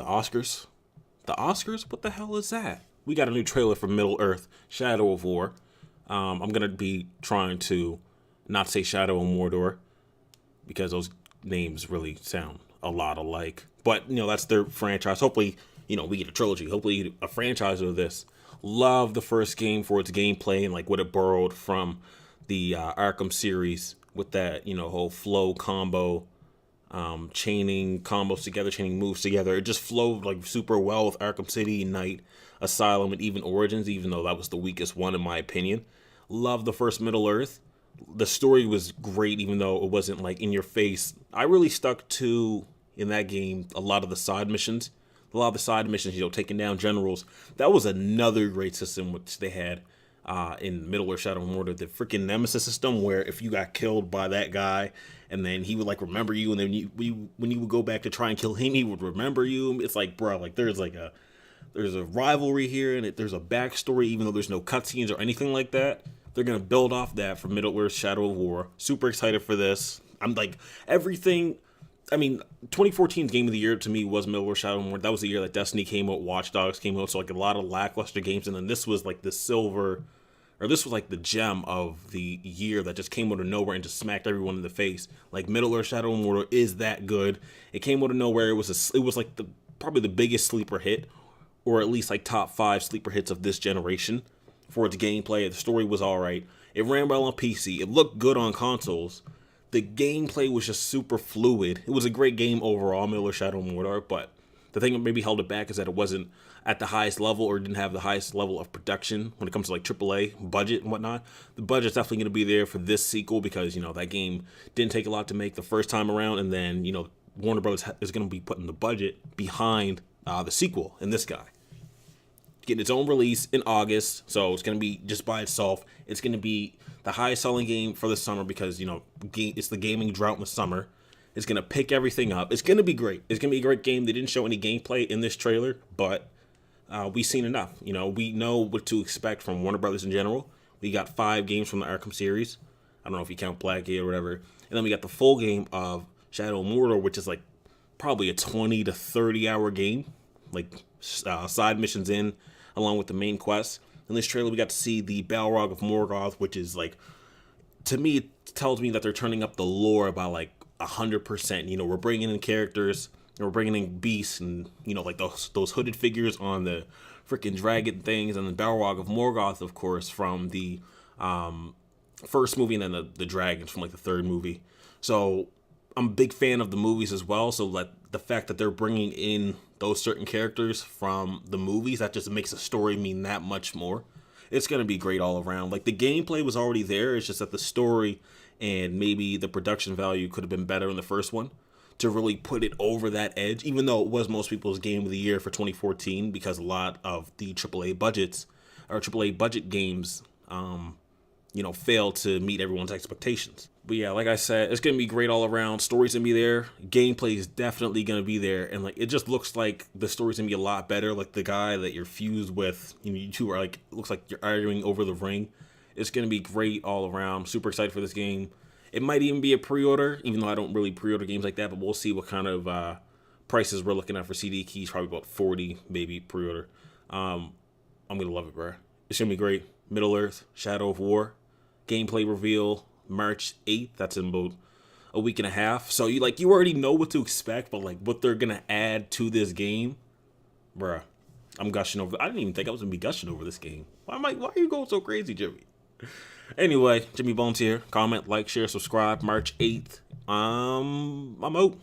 Oscars. The Oscars? What the hell is that? We got a new trailer for Middle Earth, Shadow of War. I'm going to be trying to not say Shadow and Mordor because those names really sound a lot alike. But, that's their franchise. Hopefully, we get a trilogy. Hopefully a franchise of this. Love the first game for its gameplay and like what it borrowed from the Arkham series with that, whole flow combo, chaining combos together, chaining moves together. It just flowed like super well with Arkham City, Night, Asylum, and even Origins, even though that was the weakest one in my opinion. Love the first Middle Earth. The story was great, even though it wasn't like in your face. I really stuck to, in that game, a lot of the side missions. A lot of the side missions, taking down generals. That was another great system which they had in Middle Earth Shadow of Mordor. The freaking Nemesis system, where if you got killed by that guy, and then he would like remember you, and then when you would go back to try and kill him, he would remember you. It's like, bro, like there's a rivalry here, and there's a backstory, even though there's no cutscenes or anything like that. They're gonna build off that for Middle Earth Shadow of War. Super excited for this. I'm like everything. I mean, 2014's Game of the Year to me was Middle Earth Shadow of War. That was the year that Destiny came out, Watch Dogs came out, so like a lot of lackluster games. And then this was like the silver, or this was like the gem of the year that just came out of nowhere and just smacked everyone in the face. Like Middle Earth Shadow of War is that good. It came out of nowhere. It was like probably the biggest sleeper hit, or at least like top 5 sleeper hits of this generation for its gameplay. The story was all right. It ran well on PC. It looked good on consoles. The gameplay was just super fluid. It was a great game overall, Middle Earth Shadow of Mordor, but the thing that maybe held it back is that it wasn't at the highest level, or didn't have the highest level of production when it comes to like AAA budget and whatnot. The budget's definitely going to be there for this sequel because, that game didn't take a lot to make the first time around, and then, Warner Bros. Is going to be putting the budget behind the sequel in this guy. Getting its own release in August, so it's going to be just by itself. It's going to be the highest selling game for the summer because, it's the gaming drought in the summer. It's going to pick everything up. It's going to be great. It's going to be a great game. They didn't show any gameplay in this trailer, but we've seen enough. We know what to expect from Warner Brothers in general. We got 5 games from the Arkham series. I don't know if you count Blackgate or whatever. And then we got the full game of Shadow of Mordor, which is like probably a 20 to 30 hour game, like side missions in, along with the main quest. In this trailer, we got to see the Balrog of Morgoth, which is like, to me, it tells me that they're turning up the lore by like 100%. We're bringing in characters, and we're bringing in beasts, and like those hooded figures on the freaking dragon things, and the Balrog of Morgoth, of course, from the first movie, and then the dragons from like the third movie. So I'm a big fan of the movies as well. So like the fact that they're bringing in those certain characters from the movies, that just makes the story mean that much more. It's going to be great all around. Like the gameplay was already there. It's just that the story and maybe the production value could have been better in the first one to really put it over that edge, even though it was most people's game of the year for 2014, because a lot of the AAA budgets or AAA budget games, failed to meet everyone's expectations. But yeah, like I said, it's going to be great all around. Story's going to be there. Gameplay is definitely going to be there. And like, it just looks like the story's going to be a lot better. Like the guy that you're fused with, you two are like, it looks like you're arguing over the ring. It's going to be great all around. I'm super excited for this game. It might even be a pre-order, even though I don't really pre-order games like that, but we'll see what kind of prices we're looking at for CD keys. Probably about 40, maybe pre-order. I'm going to love it, bro. It's going to be great. Middle Earth, Shadow of War. Gameplay reveal March 8th. That's in about a week and a half. So you already know what to expect, but like what they're gonna add to this game, bruh. I'm gushing over. I didn't even think I was gonna be gushing over this game. Why are you going so crazy, Jimmy? Anyway, Jimmy Bones here. Comment, like, share, subscribe. March 8th. I'm out.